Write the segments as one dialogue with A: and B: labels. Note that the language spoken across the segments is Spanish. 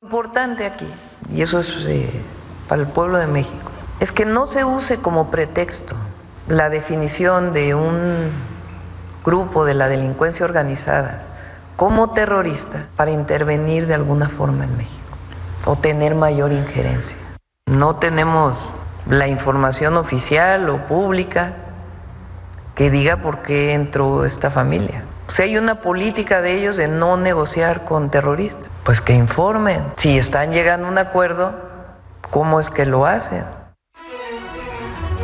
A: Importante aquí, y eso es para el pueblo de México, es que no se use como pretexto la definición de un grupo de la delincuencia organizada como terrorista para intervenir de alguna forma en México o tener mayor injerencia. No tenemos la información oficial o pública que diga por qué entró esta familia. O sea, hay una política de ellos de no negociar con terroristas. Pues que informen. Si están llegando a un acuerdo, ¿cómo es que lo hacen?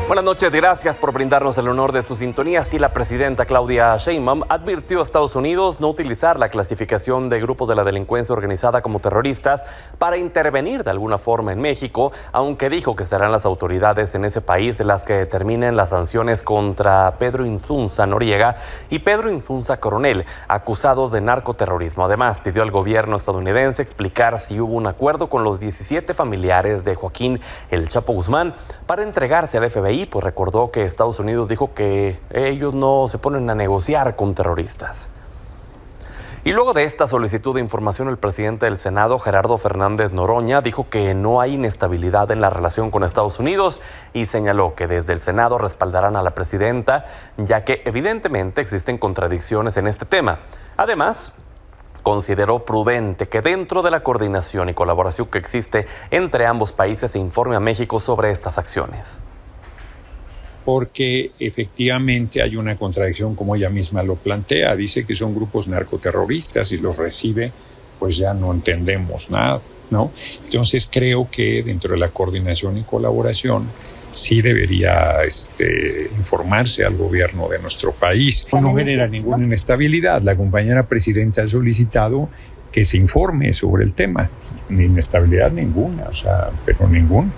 B: Buenas noches, gracias por brindarnos el honor de su sintonía. Sí, la presidenta Claudia Sheinbaum advirtió a Estados Unidos no utilizar la clasificación de grupos de la delincuencia organizada como terroristas para intervenir de alguna forma en México, aunque dijo que serán las autoridades en ese país las que determinen las sanciones contra Pedro Insunza Noriega y Pedro Insunza Coronel, acusados de narcoterrorismo. Además, pidió al gobierno estadounidense explicar si hubo un acuerdo con los 17 familiares de Joaquín El Chapo Guzmán para entregarse al FBI. Pues recordó que Estados Unidos dijo que ellos no se ponen a negociar con terroristas. Y luego de esta solicitud de información, el presidente del Senado, Gerardo Fernández Noroña, dijo que no hay inestabilidad en la relación con Estados Unidos y señaló que desde el Senado respaldarán a la presidenta, ya que evidentemente existen contradicciones en este tema. Además, consideró prudente que dentro de la coordinación y colaboración que existe entre ambos países se informe a México sobre estas acciones.
C: Porque efectivamente hay una contradicción, como ella misma lo plantea. Dice que son grupos narcoterroristas y los recibe, pues ya no entendemos nada, ¿no? Entonces creo que dentro de la coordinación y colaboración sí debería informarse al gobierno de nuestro país. No genera ninguna inestabilidad. La compañera presidenta ha solicitado que se informe sobre el tema. Ni inestabilidad ninguna, pero ninguna.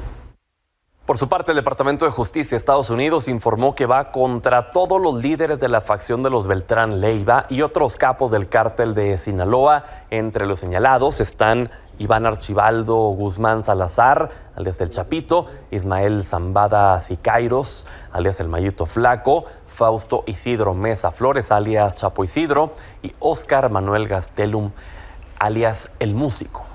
B: Por su parte, el Departamento de Justicia de Estados Unidos informó que va contra todos los líderes de la facción de los Beltrán Leiva y otros capos del cártel de Sinaloa. Entre los señalados están Iván Archibaldo Guzmán Salazar, alias El Chapito, Ismael Zambada Sicairos, alias El Mayito Flaco, Fausto Isidro Mesa Flores, alias Chapo Isidro, y Óscar Manuel Gastelum, alias El Músico.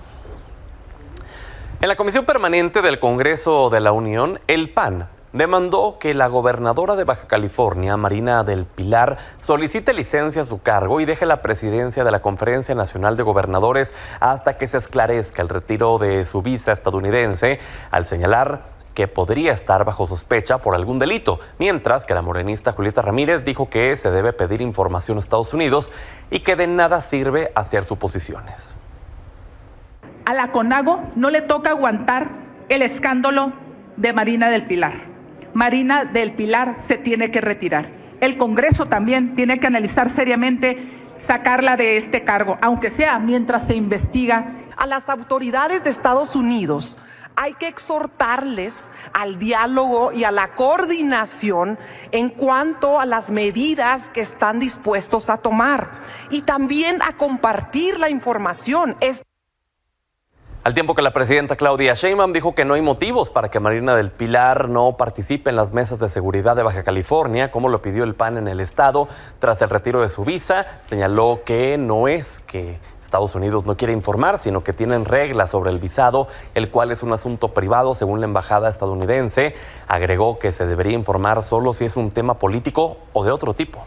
B: En la Comisión Permanente del Congreso de la Unión, el PAN demandó que la gobernadora de Baja California, Marina del Pilar, solicite licencia a su cargo y deje la presidencia de la Conferencia Nacional de Gobernadores hasta que se esclarezca el retiro de su visa estadounidense, al señalar que podría estar bajo sospecha por algún delito, mientras que la morenista Julieta Ramírez dijo que se debe pedir información a Estados Unidos y que de nada sirve hacer suposiciones.
D: A la CONAGO no le toca aguantar el escándalo de Marina del Pilar. Marina del Pilar se tiene que retirar. El Congreso también tiene que analizar seriamente sacarla de este cargo, aunque sea mientras se investiga.
E: A las autoridades de Estados Unidos hay que exhortarles al diálogo y a la coordinación en cuanto a las medidas que están dispuestos a tomar y también a compartir la información.
B: Al tiempo que la presidenta Claudia Sheinbaum dijo que no hay motivos para que Marina del Pilar no participe en las mesas de seguridad de Baja California, como lo pidió el PAN en el estado tras el retiro de su visa, señaló que no es que Estados Unidos no quiere informar, sino que tienen reglas sobre el visado, el cual es un asunto privado según la embajada estadounidense. Agregó que se debería informar solo si es un tema político o de otro tipo.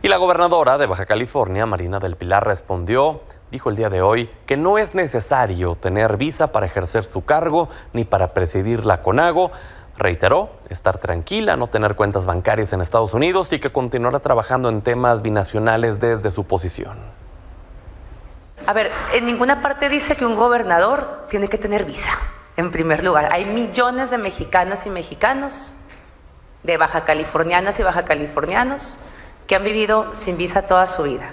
B: Y la gobernadora de Baja California, Marina del Pilar, respondió, dijo el día de hoy, que no es necesario tener visa para ejercer su cargo ni para presidir la CONAGO. Reiteró estar tranquila, no tener cuentas bancarias en Estados Unidos y que continuará trabajando en temas binacionales desde su posición.
F: A ver, en ninguna parte dice que un gobernador tiene que tener visa, en primer lugar. Hay millones de mexicanas y mexicanos, de baja californianas y baja californianos, que han vivido sin visa toda su vida.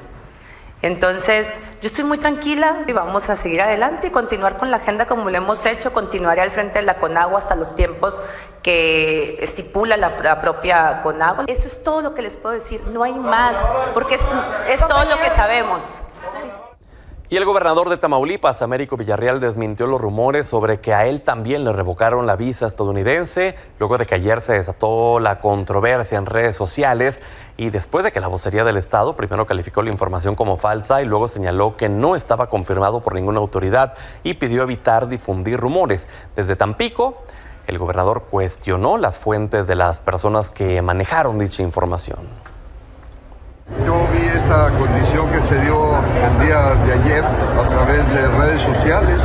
F: Entonces, yo estoy muy tranquila y vamos a seguir adelante y continuar con la agenda como lo hemos hecho. Continuaré al frente de la CONAGO hasta los tiempos que estipula la propia CONAGO. Eso es todo lo que les puedo decir, no hay más, porque es todo lo que sabemos.
B: Y el gobernador de Tamaulipas, Américo Villarreal, desmintió los rumores sobre que a él también le revocaron la visa estadounidense, luego de que ayer se desató la controversia en redes sociales y después de que la vocería del Estado primero calificó la información como falsa y luego señaló que no estaba confirmado por ninguna autoridad y pidió evitar difundir rumores. Desde Tampico, el gobernador cuestionó las fuentes de las personas que manejaron dicha información.
G: Yo vi esta condición que se dio el día de ayer a través de redes sociales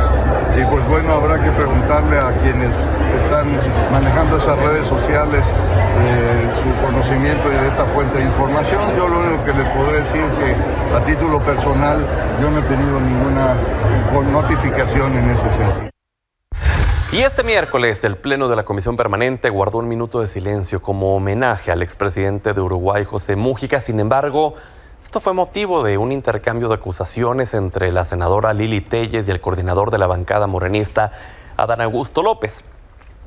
G: y pues bueno, habrá que preguntarle a quienes están manejando esas redes sociales su conocimiento de esa fuente de información. Yo lo único que les puedo decir es que a título personal yo no he tenido ninguna notificación en ese sentido.
B: Y este miércoles, el Pleno de la Comisión Permanente guardó un minuto de silencio como homenaje al expresidente de Uruguay, José Mújica. Sin embargo, esto fue motivo de un intercambio de acusaciones entre la senadora Lili Téllez y el coordinador de la bancada morenista, Adán Augusto López.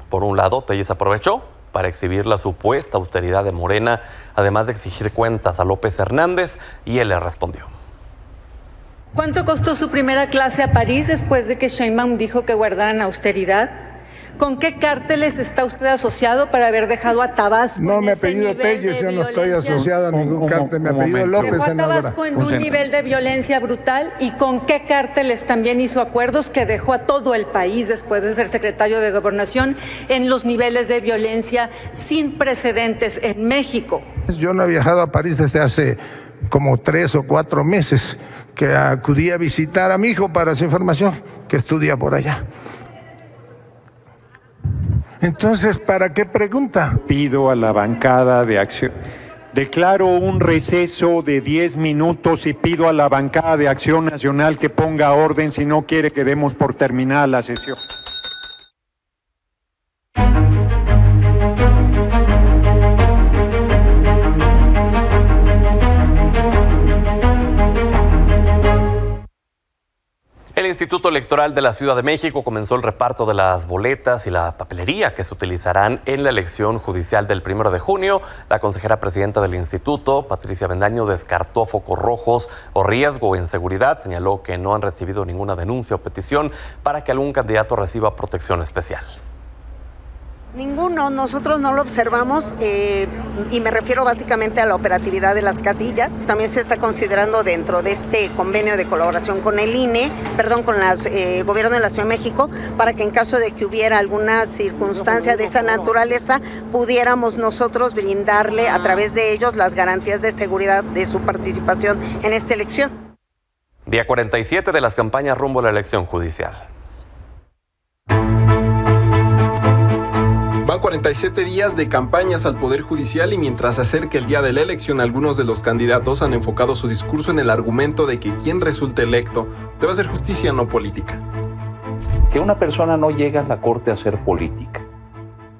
B: Por un lado, Téllez aprovechó para exhibir la supuesta austeridad de Morena, además de exigir cuentas a López Hernández, y él le respondió.
H: ¿Cuánto costó su primera clase a París después de que Sheinbaum dijo que guardaran austeridad? ¿Con qué cárteles está usted asociado para haber dejado a Tabasco?
I: No, mi apellido Téllez, yo no estoy asociado a ningún cártel, mi apellido López,
H: dejó a
I: senadora.
H: Tabasco en un nivel de violencia brutal. ¿Y con qué cárteles también hizo acuerdos que dejó a todo el país, después de ser secretario de Gobernación, en los niveles de violencia sin precedentes en México?
I: Yo no he viajado a París desde hace como 3 o 4 meses, que acudí a visitar a mi hijo para su información, que estudia por allá. Entonces, ¿para qué pregunta?
C: Pido a la bancada de Acción. Declaro un receso de 10 minutos y pido a la bancada de Acción Nacional que ponga orden, si no quiere que demos por terminada la sesión.
B: El Instituto Electoral de la Ciudad de México comenzó el reparto de las boletas y la papelería que se utilizarán en la elección judicial del 1 de junio. La consejera presidenta del instituto, Patricia Bendaño, descartó focos rojos o riesgo en seguridad. Señaló que no han recibido ninguna denuncia o petición para que algún candidato reciba protección especial.
J: Ninguno, nosotros no lo observamos y me refiero básicamente a la operatividad de las casillas. También se está considerando dentro de este convenio de colaboración con el INE, con el Gobierno de la Ciudad de México, para que en caso de que hubiera alguna circunstancia de esa naturaleza, pudiéramos nosotros brindarle a través de ellos las garantías de seguridad de su participación en esta elección.
B: Día 47 de las campañas rumbo a la elección judicial.
K: Van 47 días de campañas al Poder Judicial y mientras se acerca el día de la elección, algunos de los candidatos han enfocado su discurso en el argumento de que quien resulte electo debe hacer justicia, no política.
L: Que una persona no llega a la corte a hacer política.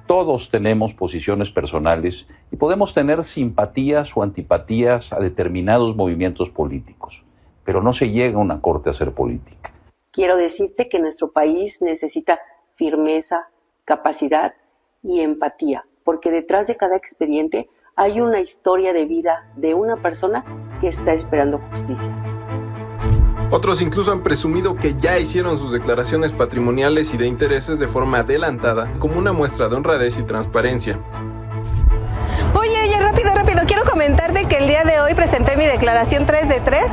L: Todos tenemos posiciones personales y podemos tener simpatías o antipatías a determinados movimientos políticos, pero no se llega a una corte a hacer política.
M: Quiero decirte que nuestro país necesita firmeza, capacidad y empatía, porque detrás de cada expediente hay una historia de vida de una persona que está esperando justicia.
K: Otros incluso han presumido que ya hicieron sus declaraciones patrimoniales y de intereses de forma adelantada, como una muestra de honradez y transparencia.
N: Oye, rápido, quiero comentarte que el día de hoy presenté mi declaración 3 de 3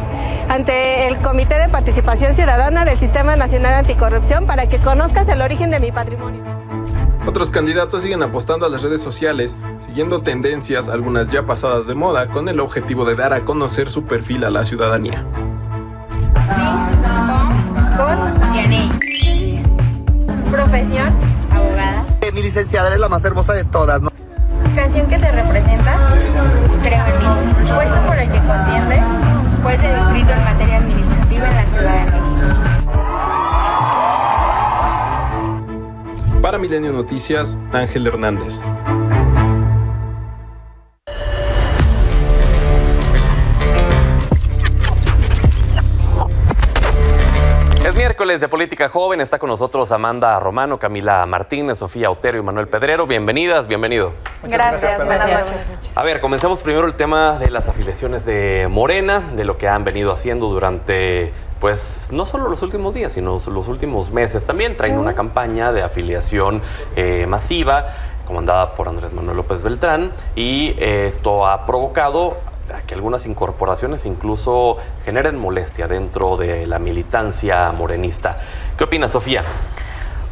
N: ante el Comité de Participación Ciudadana del Sistema Nacional Anticorrupción para que conozcas el origen de mi patrimonio.
K: Otros candidatos siguen apostando a las redes sociales, siguiendo tendencias, algunas ya pasadas de moda, con el objetivo de dar a conocer su perfil a la ciudadanía.
O: Con Yaney. Profesión, abogada.
P: Mi licenciada es la más hermosa de todas, ¿no?
O: Canción que te representa, creo en mí. Puesto por el que contiendes, juez de distrito en materia administrativa en la Ciudad de México.
K: Para Milenio Noticias, Ángel Hernández.
B: Es miércoles de Política Joven. Está con nosotros Amanda Romano, Camila Martínez, Sofía Otero y Manuel Pedrero. Bienvenidas, bienvenido.
Q: Gracias.
B: A ver, comencemos primero el tema de las afiliaciones de Morena, de lo que han venido haciendo durante pues no solo los últimos días, sino los últimos meses. También traen una campaña de afiliación masiva, comandada por Andrés Manuel López Beltrán, y esto ha provocado que algunas incorporaciones incluso generen molestia dentro de la militancia morenista. ¿Qué opinas, Sofía?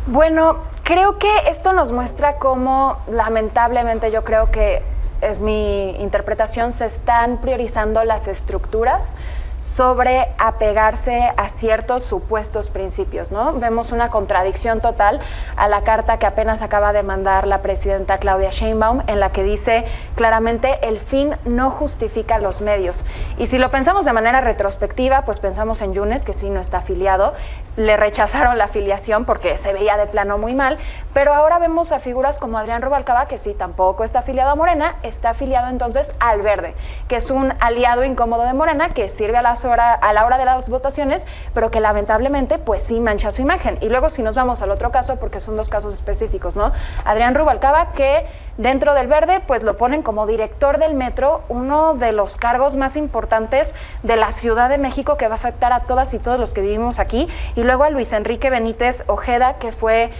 Q: Bueno, creo que esto nos muestra cómo, lamentablemente, yo creo que es mi interpretación, se están priorizando las estructuras sobre apegarse a ciertos supuestos principios, ¿no? Vemos una contradicción total a la carta que apenas acaba de mandar la presidenta Claudia Sheinbaum, en la que dice claramente el fin no justifica los medios. Y si lo pensamos de manera retrospectiva, pues pensamos en Yunes, que sí no está afiliado, le rechazaron la afiliación porque se veía de plano muy mal, pero ahora vemos a figuras como Adrián Rubalcaba, que sí tampoco está afiliado a Morena, está afiliado entonces al Verde, que es un aliado incómodo de Morena, que sirve a la hora de las votaciones, pero que lamentablemente pues sí mancha su imagen. Y luego si nos vamos al otro caso, porque son dos casos específicos, ¿no? Adrián Rubalcaba, que dentro del Verde pues lo ponen como director del metro, uno de los cargos más importantes de la Ciudad de México, que va a afectar a todas y todos los que vivimos aquí. Y luego a Luis Enrique Benítez Ojeda, que fue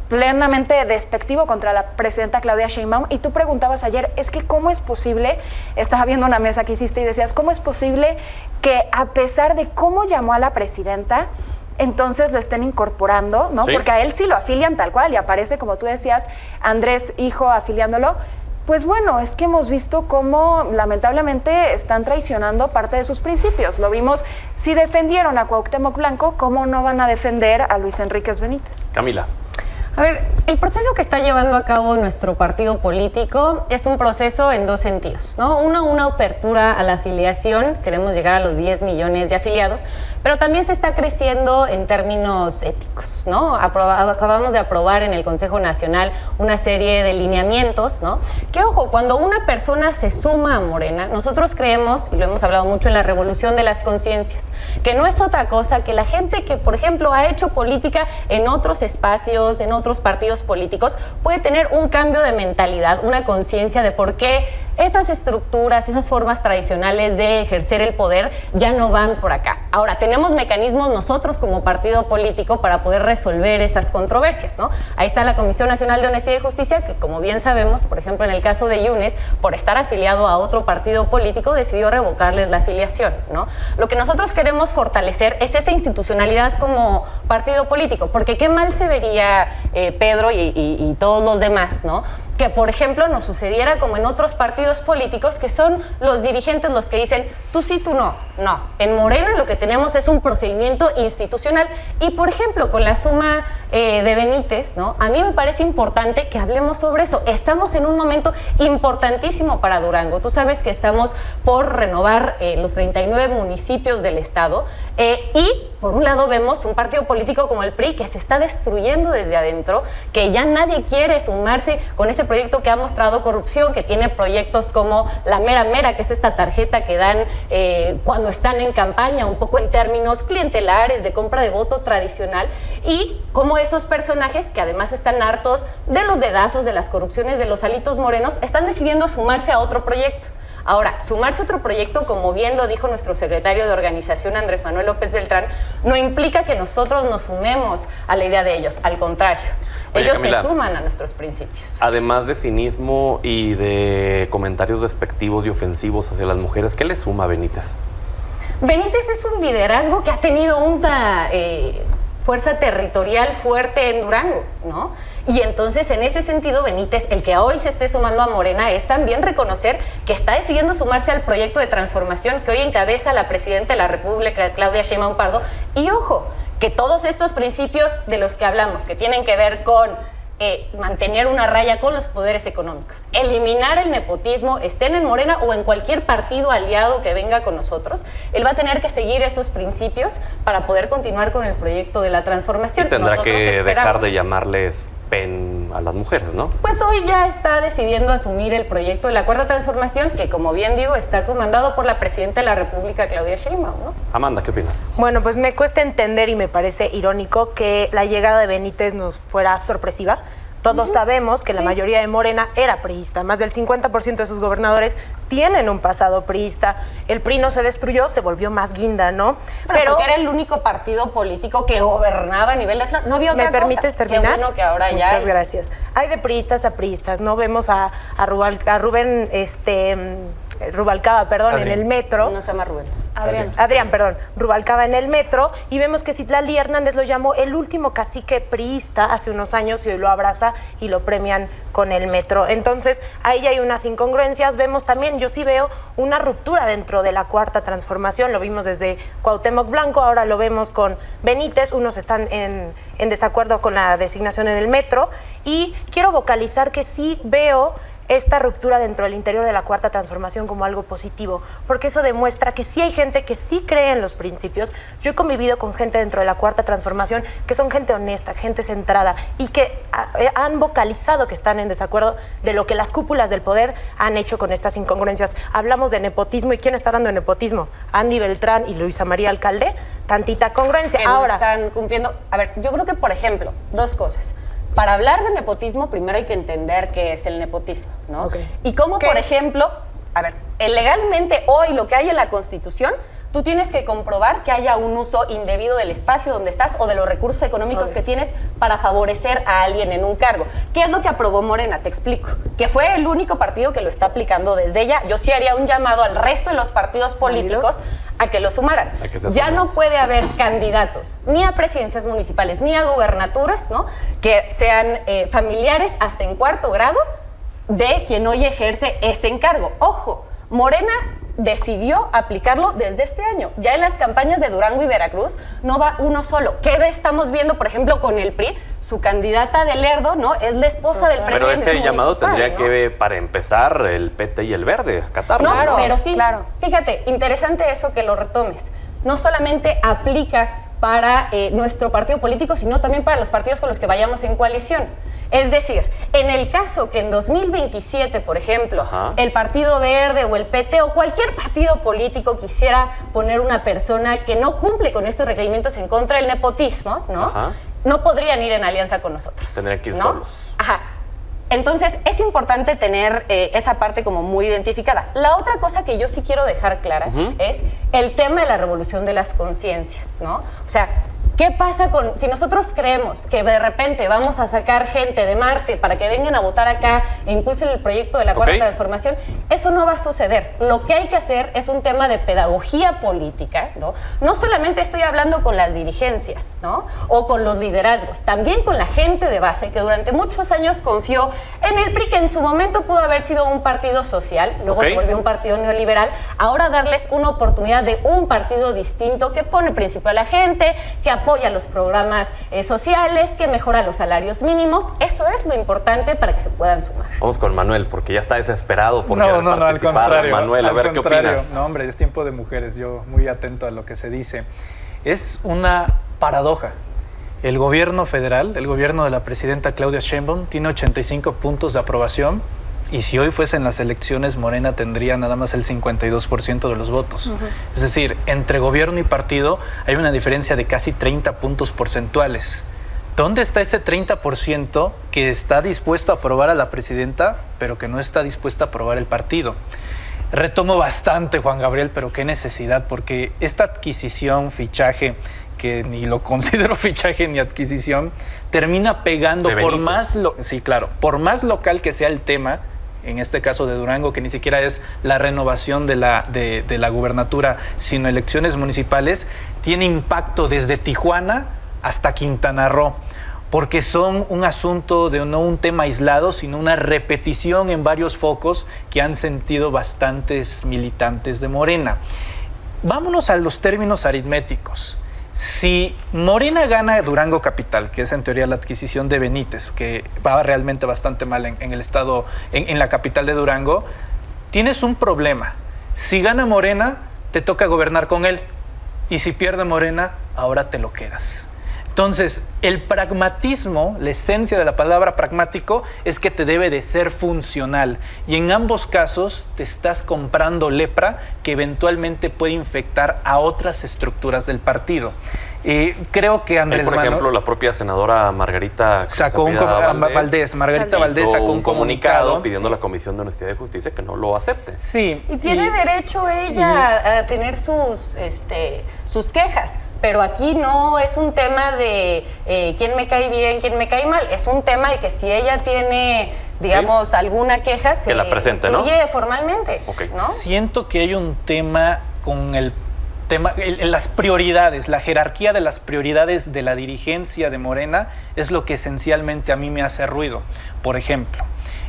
Q: plenamente despectivo contra la presidenta Claudia Sheinbaum. Y tú preguntabas ayer, es que ¿cómo es posible? Estaba viendo una mesa que hiciste y decías, ¿cómo es posible que a pesar de cómo llamó a la presidenta, entonces lo estén incorporando, ¿no? Sí. Porque a él sí lo afilian tal cual y aparece, como tú decías, Andrés hijo afiliándolo. Pues bueno, es que hemos visto cómo lamentablemente están traicionando parte de sus principios. Lo vimos, si defendieron a Cuauhtémoc Blanco, ¿cómo no van a defender a Luis Enrique Benítez?
B: Camila.
R: A ver, el proceso que está llevando a cabo nuestro partido político es un proceso en dos sentidos, ¿no? Uno, una apertura a la afiliación, queremos llegar a los 10 millones de afiliados, pero también se está creciendo en términos éticos, ¿no? Acabamos de aprobar en el Consejo Nacional una serie de lineamientos, ¿no? Que, ojo, cuando una persona se suma a Morena, nosotros creemos, y lo hemos hablado mucho en la revolución de las conciencias, que no es otra cosa que la gente que, por ejemplo, ha hecho política en otros espacios, en otros partidos políticos, puede tener un cambio de mentalidad, una conciencia de por qué esas estructuras, esas formas tradicionales de ejercer el poder ya no van por acá. Ahora, tenemos mecanismos nosotros como partido político para poder resolver esas controversias, ¿no? Ahí está la Comisión Nacional de Honestidad y Justicia, que como bien sabemos, por ejemplo, en el caso de Yunes, por estar afiliado a otro partido político, decidió revocarles la afiliación, ¿no? Lo que nosotros queremos fortalecer es esa institucionalidad como partido político, porque qué mal se vería Pedro y todos los demás, ¿no? Que, por ejemplo, nos sucediera como en otros partidos políticos, que son los dirigentes los que dicen, tú sí, tú no. No, en Morena lo que tenemos es un procedimiento institucional y, por ejemplo, con la suma de Benítez, ¿no? A mí me parece importante que hablemos sobre eso. Estamos en un momento importantísimo para Durango. Tú sabes que estamos por renovar los 39 municipios del estado y, por un lado, vemos un partido político como el PRI que se está destruyendo desde adentro, que ya nadie quiere sumarse con ese proyecto que ha mostrado corrupción, que tiene proyectos como la Mera Mera, que es esta tarjeta que dan cuando están en campaña, un poco en términos clientelares, de compra de voto tradicional, y como esos personajes que además están hartos de los dedazos, de las corrupciones, de los alitos morenos, están decidiendo sumarse a otro proyecto. Ahora, sumarse a otro proyecto, como bien lo dijo nuestro secretario de organización, Andrés Manuel López Beltrán, no implica que nosotros nos sumemos a la idea de ellos, al contrario.
B: Oye,
R: ellos
B: Camila,
R: se suman a nuestros principios.
B: Además de cinismo y de comentarios despectivos y ofensivos hacia las mujeres, ¿qué le suma a Benítez?
R: Benítez es un liderazgo que ha tenido una fuerza territorial fuerte en Durango, ¿no? Y entonces, en ese sentido, Benítez, el que hoy se esté sumando a Morena, es también reconocer que está decidiendo sumarse al proyecto de transformación que hoy encabeza la presidenta de la República, Claudia Sheinbaum Pardo. Y ojo, que todos estos principios de los que hablamos, que tienen que ver con mantener una raya con los poderes económicos, eliminar el nepotismo, estén en Morena o en cualquier partido aliado que venga con nosotros, él va a tener que seguir esos principios para poder continuar con el proyecto de la transformación.
B: Y tendrá que dejar de llamarles PEN a las mujeres, ¿no?
R: Pues hoy ya está decidiendo asumir el proyecto de la Cuarta Transformación, que, como bien digo, está comandado por la presidenta de la República, Claudia Sheinbaum, ¿no?
B: Amanda, ¿qué opinas?
S: Bueno, pues me cuesta entender y me parece irónico que la llegada de Benítez nos fuera sorpresiva. Todos sabemos que la mayoría de Morena era priista, más del 50% de sus gobernadores tienen un pasado priista. El PRI no se destruyó, se volvió más guinda, ¿no?
R: Pero porque era el único partido político que gobernaba a nivel nacional, no había otra cosa.
S: ¿Me permites terminar?
R: Qué bueno que ahora ya
S: Muchas gracias. Hay de priistas a priistas, ¿no? Vemos a Rubén, Rubalcaba, perdón, en el metro.
R: No se llama Rubén.
S: Adrián, Rubalcaba en el metro, y vemos que Citlali Hernández lo llamó el último cacique priista hace unos años y hoy lo abraza y lo premian con el metro. Entonces, ahí hay unas incongruencias. Vemos también, yo sí veo una ruptura dentro de la Cuarta Transformación, lo vimos desde Cuauhtémoc Blanco, ahora lo vemos con Benítez, unos están en desacuerdo con la designación en el metro, y quiero vocalizar que sí veo esta ruptura dentro del interior de la Cuarta Transformación como algo positivo, porque eso demuestra que sí hay gente que sí cree en los principios. Yo he convivido con gente dentro de la Cuarta Transformación que son gente honesta, gente centrada, y que han vocalizado que están en desacuerdo de lo que las cúpulas del poder han hecho con estas incongruencias. Hablamos de nepotismo, ¿y quién está hablando de nepotismo? Andy Beltrán y Luisa María Alcalde, tantita congruencia.
R: Que ahora no están cumpliendo. A ver, yo creo que, por ejemplo, dos cosas. Para hablar de nepotismo, primero hay que entender qué es el nepotismo, ¿no? Okay. Y cómo, por ejemplo, a ver, legalmente hoy lo que hay en la Constitución, tú tienes que comprobar que haya un uso indebido del espacio donde estás o de los recursos económicos que tienes para favorecer a alguien en un cargo. ¿Qué es lo que aprobó Morena? Te explico. Que fue el único partido que lo está aplicando desde ella. Yo sí haría un llamado al resto de los partidos políticos a que lo sumaran. Ya no puede haber candidatos ni a presidencias municipales ni a gubernaturas, ¿no?, que sean familiares hasta en cuarto grado de quien hoy ejerce ese encargo. Ojo, Morena decidió aplicarlo desde este año. Ya en las campañas de Durango y Veracruz no va uno solo. ¿Qué estamos viendo, por ejemplo, con el PRI? Su candidata de Lerdo, ¿no?, es la esposa del presidente.
B: Pero ese llamado tendría que, para empezar, el PT y el Verde acatarlo.
R: No, claro, pero sí, claro. Fíjate, interesante eso que lo retomes. No solamente aplica para nuestro partido político, sino también para los partidos con los que vayamos en coalición. Es decir, en el caso que en 2027, por ejemplo, el Partido Verde o el PT o cualquier partido político quisiera poner una persona que no cumple con estos requerimientos en contra del nepotismo, ¿no?, no podrían ir en alianza con nosotros.
B: Tendrían que ir, ¿no?, solos.
R: Entonces, es importante tener esa parte como muy identificada. La otra cosa que yo sí quiero dejar clara es el tema de la revolución de las conciencias, ¿no? O sea, ¿qué pasa si nosotros creemos que de repente vamos a sacar gente de Marte para que vengan a votar acá e impulsen el proyecto de la Cuarta Transformación? Eso no va a suceder. Lo que hay que hacer es un tema de pedagogía política, ¿no? No solamente estoy hablando con las dirigencias, ¿no?, o con los liderazgos, también con la gente de base que durante muchos años confió en el PRI, que en su momento pudo haber sido un partido social, luego se volvió un partido neoliberal. Ahora darles una oportunidad de un partido distinto que pone principio a la gente, que apoya los programas sociales, que mejora los salarios mínimos. Eso es lo importante para que se puedan sumar.
B: Vamos con Manuel, porque ya está desesperado por querer participar.
T: Al contrario,
B: Manuel, a ver qué opinas.
T: No, hombre, es tiempo de mujeres, yo muy atento a lo que se dice. Es una paradoja. El gobierno federal, el gobierno de la presidenta Claudia Sheinbaum, tiene 85 puntos de aprobación, y si hoy fuesen las elecciones, Morena tendría nada más el 52% de los votos. Es decir, entre gobierno y partido hay una diferencia de casi 30 puntos porcentuales. ¿Dónde está ese 30% que está dispuesto a aprobar a la presidenta, pero que no está dispuesto a aprobar el partido? Retomo bastante, Juan Gabriel, pero qué necesidad, porque esta adquisición, fichaje, que ni lo considero fichaje ni adquisición, termina pegando por más, por más local que sea el tema, en este caso de Durango, que ni siquiera es la renovación de la gubernatura, sino elecciones municipales, tiene impacto desde Tijuana hasta Quintana Roo, porque son un asunto de no un tema aislado, sino una repetición en varios focos que han sentido bastantes militantes de Morena. Vámonos a los términos aritméticos. Si Morena gana Durango Capital, que es en teoría la adquisición de Benítez, que va realmente bastante mal en el estado, en la capital de Durango, tienes un problema. Si gana Morena, te toca gobernar con él. Y si pierde Morena, ahora te lo quedas. Entonces, el pragmatismo, la esencia de la palabra pragmático, es que te debe de ser funcional. Y en ambos casos te estás comprando lepra que eventualmente puede infectar a otras estructuras del partido. Creo que Andrés
B: Por
T: Manuel...
B: ejemplo, la propia senadora Margarita
T: Valdés sacó un comunicado
B: pidiendo a la Comisión de Honestidad y Justicia que no lo acepte.
T: Sí.
R: Y tiene derecho ella a tener sus quejas. Pero aquí no es un tema de quién me cae bien, quién me cae mal. Es un tema de que si ella tiene, digamos, alguna queja, se
B: la presente, ¿no?
R: formalmente.
B: Okay.
R: ¿no?
T: Siento que hay un tema con el tema, las prioridades, la jerarquía de las prioridades de la dirigencia de Morena es lo que esencialmente a mí me hace ruido. Por ejemplo,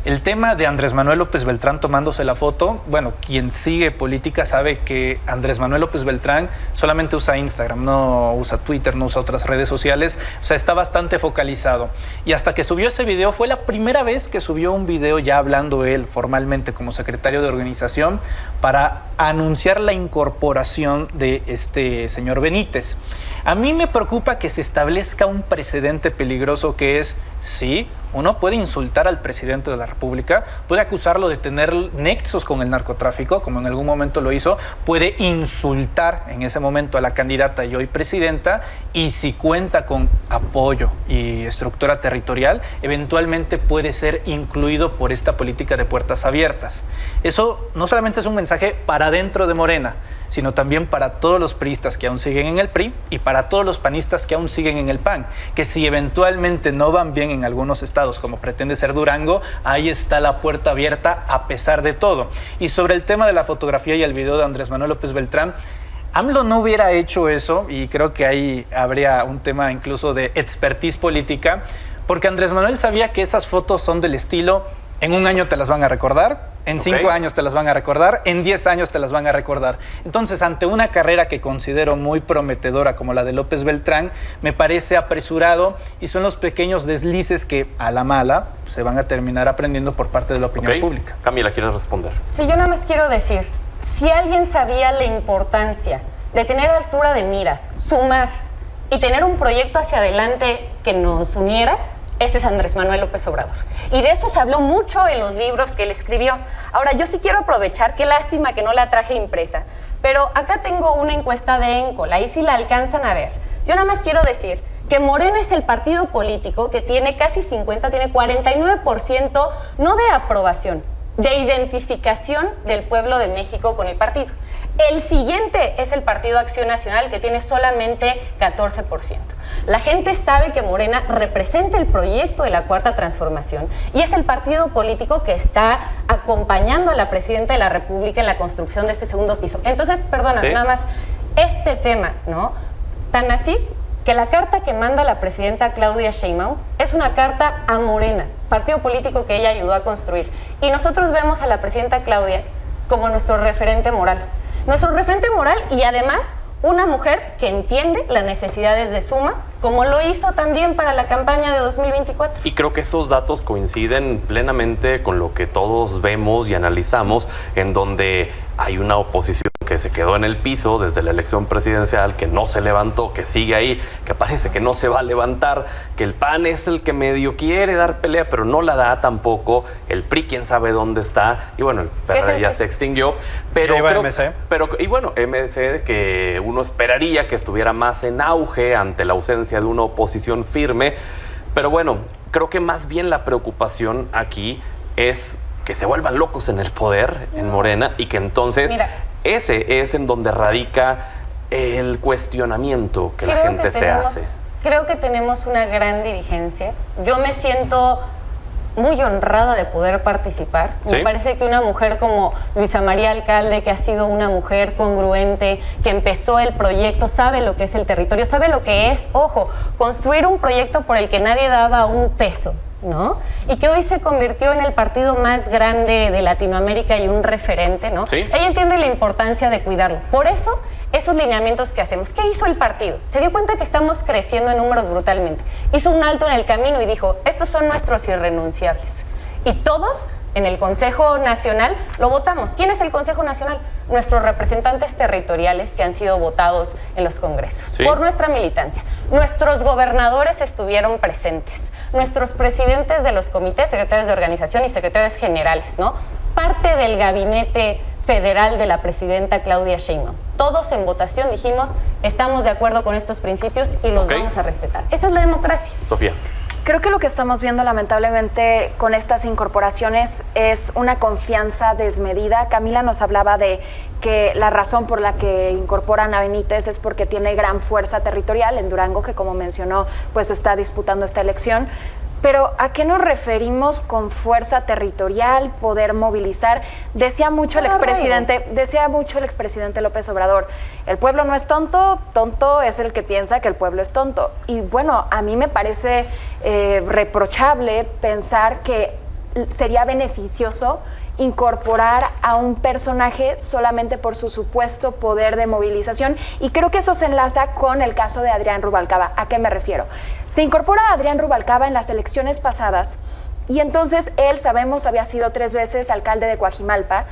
T: el tema de Andrés Manuel López Beltrán tomándose la foto, bueno, quien sigue política sabe que Andrés Manuel López Beltrán solamente usa Instagram, no usa Twitter, no usa otras redes sociales, o sea, está bastante focalizado. Y hasta que subió ese video, fue la primera vez que subió un video ya hablando él formalmente como secretario de organización para anunciar la incorporación de este señor Benítez. A mí me preocupa que se establezca un precedente peligroso que es, sí, uno puede insultar al presidente de la República, puede acusarlo de tener nexos con el narcotráfico, como en algún momento lo hizo, puede insultar en ese momento a la candidata y hoy presidenta, y si cuenta con apoyo y estructura territorial, eventualmente puede ser incluido por esta política de puertas abiertas. Eso no solamente es un mensaje para dentro de Morena, sino también para todos los priistas que aún siguen en el PRI y para todos los panistas que aún siguen en el PAN, que si eventualmente no van bien en algunos estados, como pretende ser Durango, ahí está la puerta abierta a pesar de todo. Y sobre el tema de la fotografía y el video de Andrés Manuel López Beltrán, AMLO no hubiera hecho eso, y creo que ahí habría un tema incluso de expertise política, porque Andrés Manuel sabía que esas fotos son del estilo: en un año te las van a recordar, en 5 años te las van a recordar, en 10 años te las van a recordar. Entonces, ante una carrera que considero muy prometedora como la de López Beltrán, me parece apresurado y son los pequeños deslices que a la mala se van a terminar aprendiendo por parte de la opinión pública.
B: Camila, ¿quieres responder?
R: Sí, yo nada más quiero decir, si alguien sabía la importancia de tener altura de miras, sumar y tener un proyecto hacia adelante que nos uniera, ese es Andrés Manuel López Obrador. Y de eso se habló mucho en los libros que él escribió. Ahora, yo sí quiero aprovechar, qué lástima que no la traje impresa, pero acá tengo una encuesta de Encol, ahí sí la alcanzan a ver. Yo nada más quiero decir que Morena es el partido político que tiene casi 50, tiene 49% no de aprobación, de identificación del pueblo de México con el partido. El siguiente es el Partido Acción Nacional, que tiene solamente 14%. La gente sabe que Morena representa el proyecto de la Cuarta Transformación y es el partido político que está acompañando a la Presidenta de la República en la construcción de este segundo piso. Entonces, perdona, nada más, este tema, ¿no? Tan así que la carta que manda la Presidenta Claudia Sheinbaum es una carta a Morena, partido político que ella ayudó a construir. Y nosotros vemos a la Presidenta Claudia como nuestro referente moral. Nuestro referente moral y además una mujer que entiende las necesidades de Suma, como lo hizo también para la campaña de 2024.
B: Y creo que esos datos coinciden plenamente con lo que todos vemos y analizamos, en donde hay una oposición que se quedó en el piso desde la elección presidencial, que no se levantó, que sigue ahí, que parece que no se va a levantar, que el PAN es el que medio quiere dar pelea, pero no la da tampoco, el PRI quién sabe dónde está, y bueno, el PRD ya se extinguió, pero creo,
T: MC.
B: Y bueno, MC, que uno esperaría que estuviera más en auge ante la ausencia de una oposición firme, pero bueno, creo que más bien la preocupación aquí es que se vuelvan locos en el poder, en Morena, y que entonces ese es en donde radica el cuestionamiento que la gente se hace.
R: Creo que tenemos una gran dirigencia. Yo me siento muy honrada de poder participar. ¿Sí? Me parece que una mujer como Luisa María Alcalde, que ha sido una mujer congruente, que empezó el proyecto, sabe lo que es el territorio, sabe lo que es, ojo, construir un proyecto por el que nadie daba un peso, ¿no? Y que hoy se convirtió en el partido más grande de Latinoamérica y un referente, ¿no? ¿Sí? Ella entiende la importancia de cuidarlo. Por eso, esos lineamientos que hacemos. ¿Qué hizo el partido? Se dio cuenta que estamos creciendo en números brutalmente. Hizo un alto en el camino y dijo, estos son nuestros irrenunciables. Y todos en el Consejo Nacional lo votamos. ¿Quién es el Consejo Nacional? Nuestros representantes territoriales que han sido votados en los congresos, ¿sí?, por nuestra militancia. Nuestros gobernadores estuvieron presentes. Nuestros presidentes de los comités, secretarios de organización y secretarios generales, ¿no? Parte del gabinete federal de la presidenta Claudia Sheinbaum. todos en votación dijimos, estamos de acuerdo con estos principios y los vamos a respetar. Esa es la democracia.
B: Sofía.
Q: Creo que lo que estamos viendo lamentablemente con estas incorporaciones es una confianza desmedida. Camila nos hablaba de que la razón por la que incorporan a Benítez es porque tiene gran fuerza territorial en Durango, que como mencionó, pues está disputando esta elección. Pero ¿a qué nos referimos con fuerza territorial, poder movilizar? Decía mucho el expresidente López Obrador, el pueblo no es tonto, tonto es el que piensa que el pueblo es tonto. Y bueno, a mí me parece reprochable pensar que sería beneficioso incorporar a un personaje solamente por su supuesto poder de movilización, y creo que eso se enlaza con el caso de Adrián Rubalcaba. ¿A qué me refiero? Se incorpora a Adrián Rubalcaba en las elecciones pasadas y entonces él, sabemos, había sido 3 veces alcalde de Coajimalpa.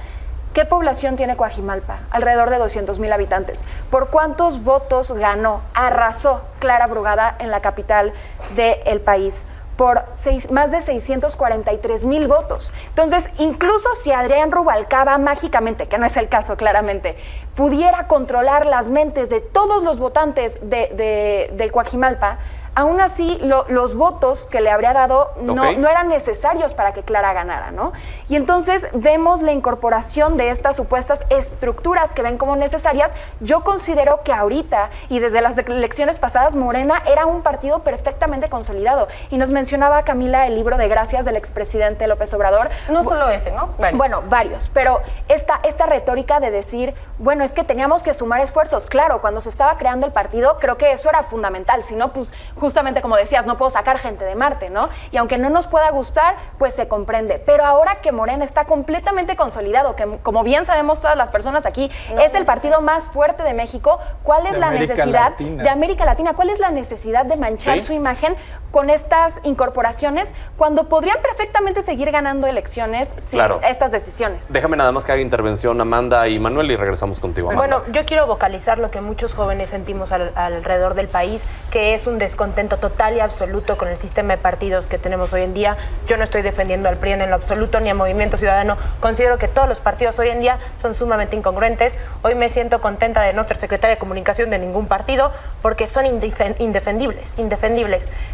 Q: ¿Qué población tiene Coajimalpa? Alrededor de 200,000 habitantes. ¿Por cuántos votos ganó? Arrasó Clara Brugada en la capital del país. Por más de 643,000 votos. Entonces, incluso si Adrián Rubalcaba mágicamente, que no es el caso claramente, pudiera controlar las mentes de todos los votantes de Coajimalpa, aún así los votos que le habría dado no eran necesarios para que Clara ganara, ¿no? Y entonces vemos la incorporación de estas supuestas estructuras que ven como necesarias. Yo considero que ahorita y desde las elecciones pasadas Morena era un partido perfectamente consolidado. Y nos mencionaba Camila el libro de Gracias del expresidente López Obrador.
R: No solo ese, ¿no?
Q: Varios. Bueno, varios. Pero esta retórica de decir, bueno, es que teníamos que sumar esfuerzos. Claro, cuando se estaba creando el partido, creo que eso era fundamental. Si no, pues justamente como decías, no puedo sacar gente de Marte, ¿no? Y aunque no nos pueda gustar, pues se comprende. Pero ahora que Morena está completamente consolidado, que como bien sabemos todas las personas aquí, es el partido más fuerte de México, ¿cuál es la necesidad de América Latina? ¿Cuál es la necesidad de manchar su imagen con estas incorporaciones cuando podrían perfectamente seguir ganando elecciones sin estas decisiones?
B: Déjame nada más que haga intervención Amanda y Manuel y regresamos contigo, Amanda.
S: Bueno, yo quiero vocalizar lo que muchos jóvenes sentimos alrededor del país, que es un descontento total y absoluto con el sistema de partidos que tenemos hoy en día. Yo no estoy defendiendo al PRI en lo absoluto ni al Movimiento Ciudadano. Considero que todos los partidos hoy en día son sumamente incongruentes. Hoy me siento contenta de no ser secretaria de comunicación de ningún partido porque son indefendibles.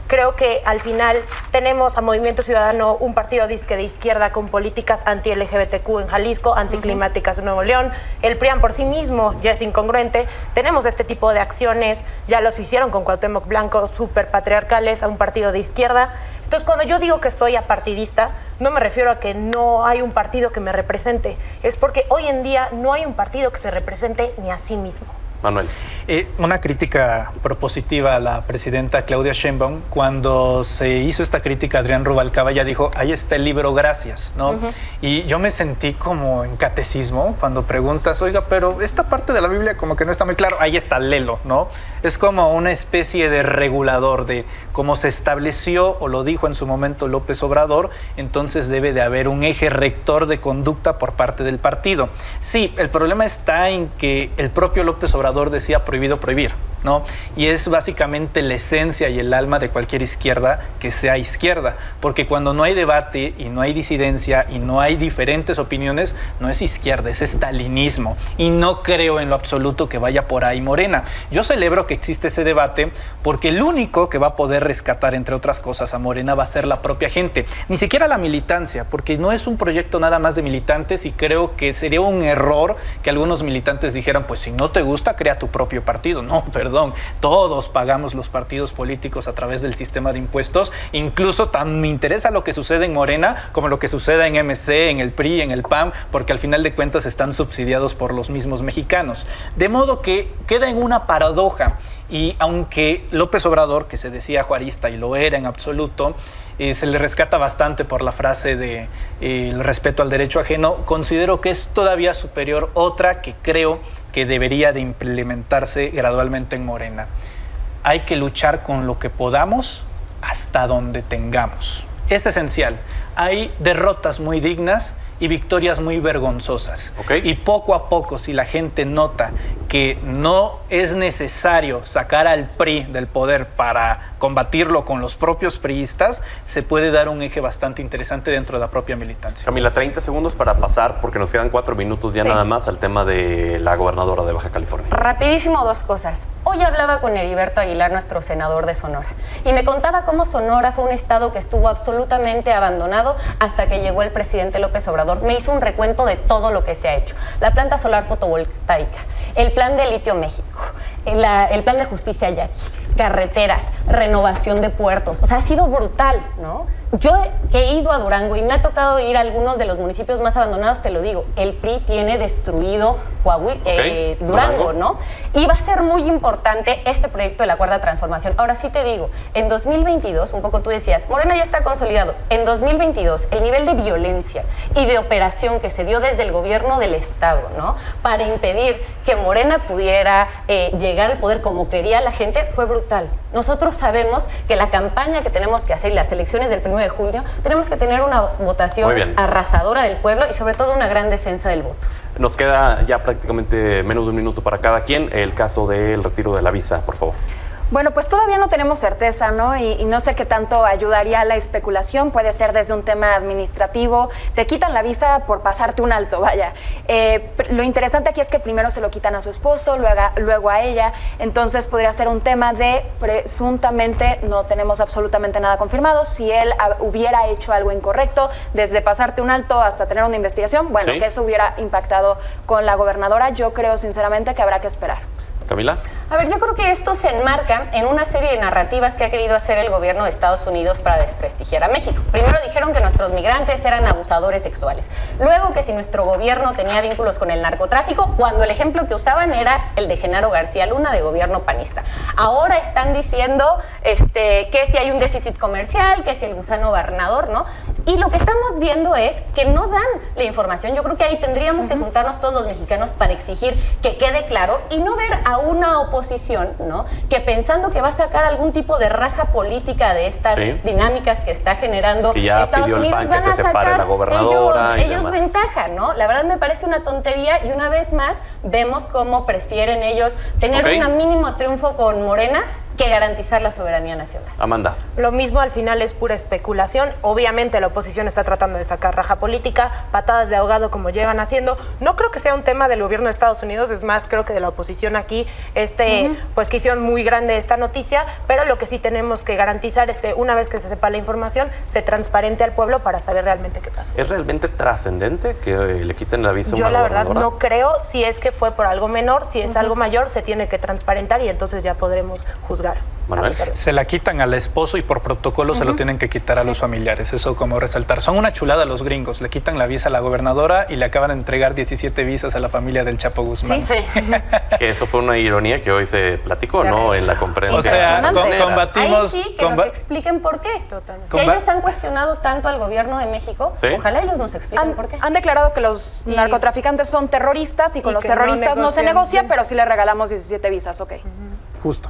S: Creo que al final tenemos a Movimiento Ciudadano, un partido disque de izquierda con políticas anti-LGBTQ en Jalisco, anticlimáticas en Nuevo León. El PRIAN por sí mismo ya es incongruente. Tenemos este tipo de acciones, ya los hicieron con Cuauhtémoc Blanco, súper patriarcales, a un partido de izquierda. Entonces, cuando yo digo que soy apartidista, no me refiero a que no hay un partido que me represente, es porque hoy en día no hay un partido que se represente ni a sí mismo.
B: Manuel.
T: Una crítica propositiva a la presidenta Claudia Sheinbaum. Cuando se hizo esta crítica a Adrián Rubalcaba, ella dijo, ahí está el libro, gracias, ¿no? Y yo me sentí como en catecismo cuando preguntas, oiga, pero esta parte de la Biblia como que no está muy claro, ahí está, léelo, ¿no? Es como una especie de regulador de cómo se estableció, o lo dijo en su momento López Obrador, entonces debe de haber un eje rector de conducta por parte del partido. Sí, el problema está en que el propio López Obrador decía prohibido prohibir, ¿no? Y es básicamente la esencia y el alma de cualquier izquierda que sea izquierda, porque cuando no hay debate y no hay disidencia y no hay diferentes opiniones, no es izquierda, es estalinismo. Y no creo en lo absoluto que vaya por ahí Morena. Yo celebro que existe ese debate porque el único que va a poder rescatar, entre otras cosas, a Morena va a ser la propia gente, ni siquiera la militancia, porque no es un proyecto nada más de militantes y creo que sería un error que algunos militantes dijeran, pues si no te gusta, crea tu propio partido. No, perdón, todos pagamos los partidos políticos a través del sistema de impuestos, incluso tan me interesa lo que sucede en Morena como lo que suceda en MC, en el PRI, en el PAN, porque al final de cuentas están subsidiados por los mismos mexicanos. De modo que queda en una paradoja, y aunque López Obrador, que se decía juarista y lo era en absoluto, se le rescata bastante por la frase de el respeto al derecho ajeno, considero que es todavía superior otra que creo que debería de implementarse gradualmente en Morena. Hay que luchar con lo que podamos hasta donde tengamos. Es esencial. Hay derrotas muy dignas y victorias muy vergonzosas. Y poco a poco, si la gente nota que no es necesario sacar al PRI del poder para combatirlo con los propios priistas, se puede dar un eje bastante interesante dentro de la propia militancia.
B: Camila, 30 segundos para pasar, porque nos quedan 4 minutos ya nada más, al tema de la gobernadora de Baja California.
R: Rapidísimo, 2 cosas. Hoy hablaba con Heriberto Aguilar, nuestro senador de Sonora, y me contaba cómo Sonora fue un estado que estuvo absolutamente abandonado hasta que llegó el presidente López Obrador. Me hizo un recuento de todo lo que se ha hecho. La planta solar fotovoltaica, el plan de Litio México, el plan de justicia yaqui, carreteras, renovación de puertos. O sea, ha sido brutal, ¿no? Yo que he ido a Durango y me ha tocado ir a algunos de los municipios más abandonados, te lo digo, el PRI tiene destruido Durango, ¿no? Y va a ser muy importante este proyecto de la Cuarta Transformación. Ahora sí te digo, en 2022, un poco tú decías, Morena ya está consolidado. En 2022, el nivel de violencia y de operación que se dio desde el gobierno del Estado, ¿no? Para impedir que Morena pudiera llegar al poder como quería la gente, fue brutal. Nosotros sabemos que la campaña que tenemos que hacer y las elecciones del 1 de junio, tenemos que tener una votación arrasadora del pueblo y sobre todo una gran defensa del voto.
B: Nos queda ya prácticamente menos de un minuto para cada quien. El caso del retiro de la visa, por favor.
Q: Bueno, pues todavía no tenemos certeza, ¿no? Y no sé qué tanto ayudaría a la especulación. Puede ser desde un tema administrativo. Te quitan la visa por pasarte un alto, vaya. Lo interesante aquí es que primero se lo quitan a su esposo, luego a ella. Entonces podría ser un tema de presuntamente, no tenemos absolutamente nada confirmado, si él hubiera hecho algo incorrecto, desde pasarte un alto hasta tener una investigación, bueno, que eso hubiera impactado con la gobernadora. Yo creo sinceramente que habrá que esperar.
B: Camila.
R: A ver, yo creo que esto se enmarca en una serie de narrativas que ha querido hacer el gobierno de Estados Unidos para desprestigiar a México. Primero dijeron que nuestros migrantes eran abusadores sexuales. Luego que si nuestro gobierno tenía vínculos con el narcotráfico, cuando el ejemplo que usaban era el de Genaro García Luna, de gobierno panista. Ahora están diciendo que si hay un déficit comercial, que si el gusano barrenador, ¿no? Y lo que estamos viendo es que no dan la información. Yo creo que ahí tendríamos que juntarnos todos los mexicanos para exigir que quede claro y no ver a una oposición, ¿no? Que pensando que va a sacar algún tipo de raja política de estas dinámicas que está generando
B: que ya
R: Estados
B: pidió
R: Unidos,
B: el PAN
R: van a
B: que se separe
R: sacar
B: la gobernadora
R: ellos ventaja, ¿no? La verdad me parece una tontería y una vez más vemos cómo prefieren ellos tener un mínimo triunfo con Morena que garantizar la soberanía nacional.
B: Amanda.
S: Lo mismo al final es pura especulación. Obviamente la oposición está tratando de sacar raja política, patadas de ahogado como llevan haciendo. No creo que sea un tema del gobierno de Estados Unidos, es más, creo que de la oposición aquí, pues que hicieron muy grande esta noticia, pero lo que sí tenemos que garantizar es que una vez que se sepa la información, se transparente al pueblo para saber realmente qué pasó.
B: ¿Es realmente trascendente que le quiten la visa a una
S: Yo la verdad
B: gobernadora?
S: no creo, si es que fue por algo menor, si es algo mayor, se tiene que transparentar y entonces ya podremos juzgar.
B: Manuel.
T: Se la quitan al esposo y por protocolo se lo tienen que quitar a los familiares, eso como resaltar. Son una chulada los gringos, le quitan la visa a la gobernadora y le acaban de entregar 17 visas a la familia del Chapo Guzmán.
B: Que eso fue una ironía que hoy se platicó, ¿no? En la conferencia.
T: O sea, combatimos...
R: Ahí sí, que nos expliquen por qué. Si ellos han cuestionado tanto al gobierno de México, ojalá ellos nos expliquen por qué.
Q: Han declarado que los narcotraficantes son terroristas y con los terroristas no se negocia, pero sí le regalamos 17 visas,
T: Justo.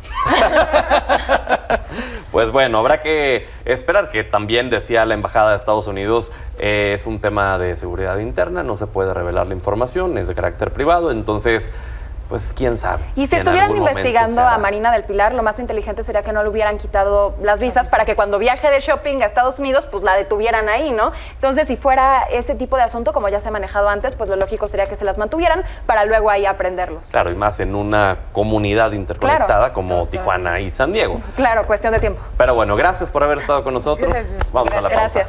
B: Pues bueno, habrá que esperar, que también decía la Embajada de Estados Unidos, es un tema de seguridad interna, no se puede revelar la información, es de carácter privado, entonces... Pues quién sabe.
Q: Y si estuvieran investigando a Marina del Pilar, lo más inteligente sería que no le hubieran quitado las visas para que cuando viaje de shopping a Estados Unidos, pues la detuvieran ahí, ¿no? Entonces, si fuera ese tipo de asunto, como ya se ha manejado antes, pues lo lógico sería que se las mantuvieran para luego ahí aprenderlos.
B: Claro, y más en una comunidad interconectada como Tijuana y San Diego.
Q: Claro, cuestión de tiempo.
B: Pero bueno, gracias por haber estado con nosotros.
Q: Gracias.
B: Vamos a la pausa.
Q: Gracias.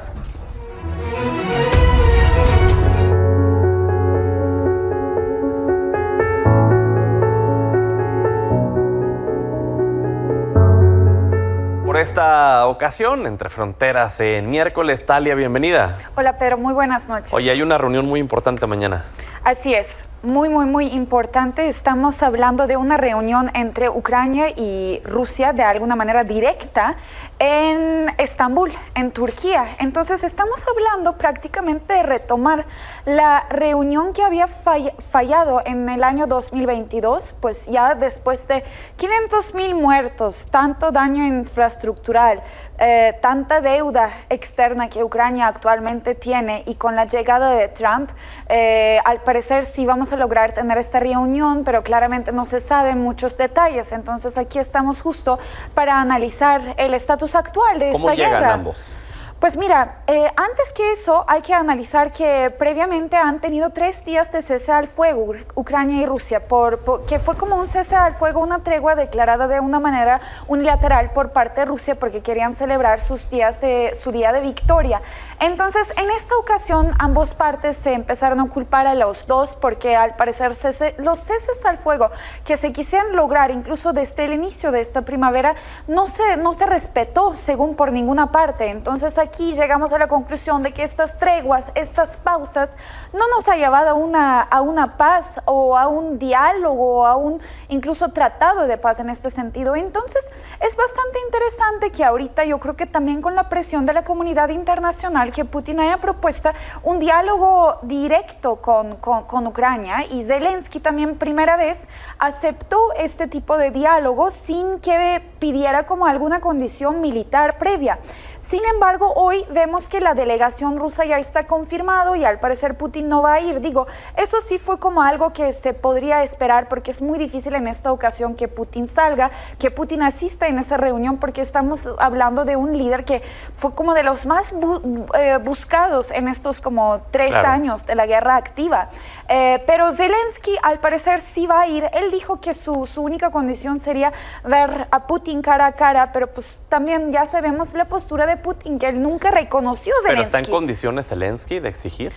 B: Por esta ocasión, Entre Fronteras en miércoles. Talia, bienvenida.
U: Hola, Pedro, muy buenas noches.
B: Oye, hay una reunión muy importante mañana.
U: Así es, muy importante. Estamos hablando de una reunión entre Ucrania y Rusia de alguna manera directa en Estambul, en Turquía. Entonces estamos hablando prácticamente de retomar la reunión que había fallado en el año 2022, pues ya después de 500,000 muertos, tanto daño infraestructural, tanta deuda externa que Ucrania actualmente tiene, y con la llegada de Trump, al parecer sí vamos a lograr tener esta reunión, pero claramente no se saben muchos detalles. Entonces aquí estamos justo para analizar el estatus actual de esta guerra.
B: ¿Cómo llegan ambos?
U: Pues mira, antes que eso hay que analizar que previamente han tenido 3 días de cese al fuego Ucrania y Rusia, que fue como un cese al fuego, una tregua declarada de una manera unilateral por parte de Rusia porque querían celebrar su día de victoria. Entonces, en esta ocasión, ambas partes se empezaron a culpar a los dos porque al parecer los ceses al fuego que se quisieran lograr incluso desde el inicio de esta primavera no se respetó según por ninguna parte. Entonces, aquí llegamos a la conclusión de que estas treguas, estas pausas, no nos ha llevado a una paz o a un diálogo o a un incluso tratado de paz en este sentido. Entonces, es bastante interesante que ahorita yo creo que también con la presión de la comunidad internacional que Putin haya propuesto un diálogo directo con Ucrania, y Zelensky también primera vez aceptó este tipo de diálogo sin que pidiera como alguna condición militar previa. Sin embargo, hoy vemos que la delegación rusa ya está confirmado y al parecer Putin no va a ir. Digo, eso sí fue como algo que se podría esperar porque es muy difícil en esta ocasión que Putin salga, que Putin asista en esa reunión, porque estamos hablando de un líder que fue como de los más buscados en estos como 3 años de la guerra activa. Pero Zelensky al parecer sí va a ir. Él dijo que su única condición sería ver a Putin cara a cara, pero pues también ya sabemos la postura de Putin, que él nunca reconoció a Zelensky.
B: ¿Pero está en condiciones Zelensky de exigir?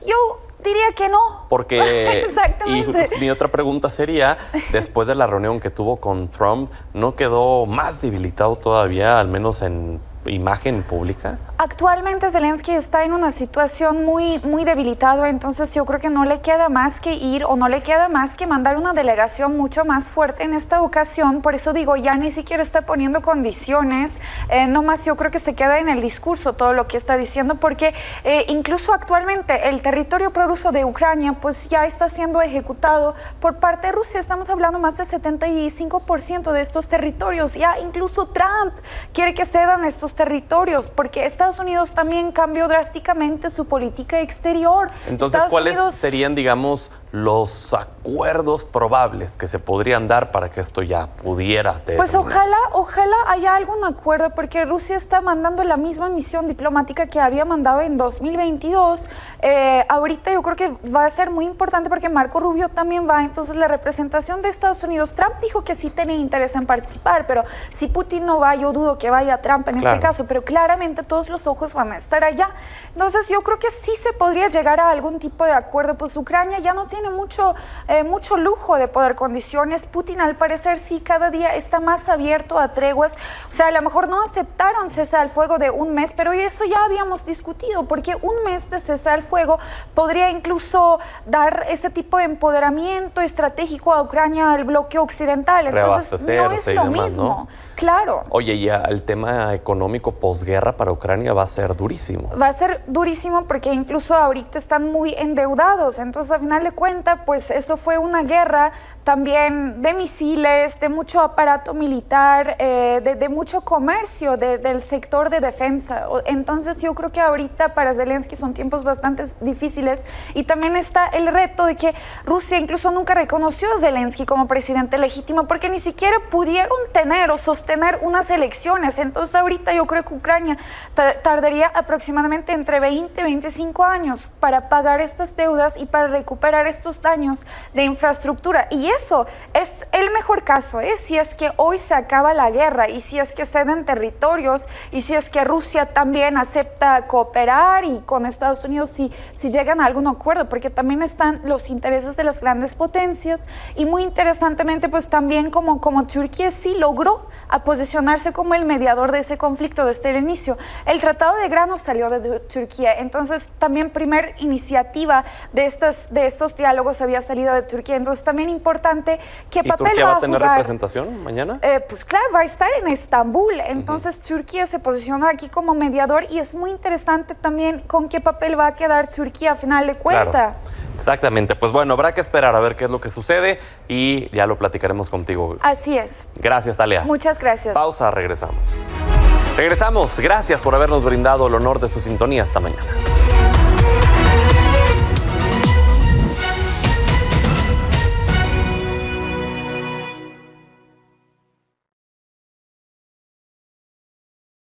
U: Yo diría que no.
B: Porque,
U: exactamente.
B: Y mi otra pregunta sería, después de la reunión que tuvo con Trump, ¿no quedó más debilitado todavía, al menos en imagen pública?
U: Actualmente Zelensky está en una situación muy debilitado, entonces yo creo que no le queda más que ir o no le queda más que mandar una delegación mucho más fuerte en esta ocasión. Por eso digo, ya ni siquiera está poniendo condiciones, nomás yo creo que se queda en el discurso todo lo que está diciendo, porque incluso actualmente el territorio prorruso de Ucrania pues ya está siendo ejecutado por parte de Rusia. Estamos hablando más del 75% de estos territorios. Ya incluso Trump quiere que cedan estos territorios porque Estados Unidos también cambió drásticamente su política exterior.
B: Entonces, ¿cuáles serían, digamos, los acuerdos probables que se podrían dar para que esto ya pudiera terminar?
U: Pues ojalá haya algún acuerdo, porque Rusia está mandando la misma misión diplomática que había mandado en 2022. Ahorita yo creo que va a ser muy importante porque Marco Rubio también va. Entonces, la representación de Estados Unidos, Trump dijo que sí tenía interés en participar, pero si Putin no va, yo dudo que vaya Trump en este caso, pero claramente todos los ojos van a estar allá. Entonces yo creo que sí se podría llegar a algún tipo de acuerdo. Pues Ucrania ya no tiene mucho lujo de poder condiciones. Putin al parecer sí cada día está más abierto a treguas. O sea, a lo mejor no aceptaron cese al fuego de 1 mes, pero eso ya habíamos discutido, porque 1 mes de cese al fuego podría incluso dar ese tipo de empoderamiento estratégico a Ucrania, al bloque occidental. Entonces no es lo mismo, ¿no? Claro.
B: Oye, ya el tema económico posguerra para Ucrania va a ser durísimo.
U: Va a ser durísimo porque incluso ahorita están muy endeudados. Entonces, a final de cuentas, pues eso fue una guerra también de misiles, de mucho aparato militar, de mucho comercio del sector de defensa. Entonces, yo creo que ahorita para Zelensky son tiempos bastante difíciles, y también está el reto de que Rusia incluso nunca reconoció a Zelensky como presidente legítimo porque ni siquiera pudieron tener o sostener unas elecciones. Entonces, ahorita yo creo que Ucrania tardaría aproximadamente entre 20 y 25 años para pagar estas deudas y para recuperar estos daños de infraestructura. Y eso es el mejor caso, si es que hoy se acaba la guerra y si es que ceden territorios y si es que Rusia también acepta cooperar y con Estados Unidos si llegan a algún acuerdo, porque también están los intereses de las grandes potencias. Y muy interesantemente, pues también como Turquía sí logró a posicionarse como el mediador de ese conflicto desde el inicio. El Tratado de Grano salió de Turquía, entonces también primer iniciativa de estos diálogos había salido de Turquía, entonces también importante qué papel
B: Turquía va a tener
U: jugar.
B: representación mañana?
U: Pues claro, va a estar en Estambul, entonces Turquía se posiciona aquí como mediador y es muy interesante también con qué papel va a quedar Turquía a final de cuentas.
B: Claro. Exactamente, pues bueno, habrá que esperar a ver qué es lo que sucede y ya lo platicaremos contigo.
U: Así es.
B: Gracias, Talia.
U: Muchas gracias.
B: Pausa, regresamos. Regresamos, gracias por habernos brindado el honor de su sintonía esta mañana.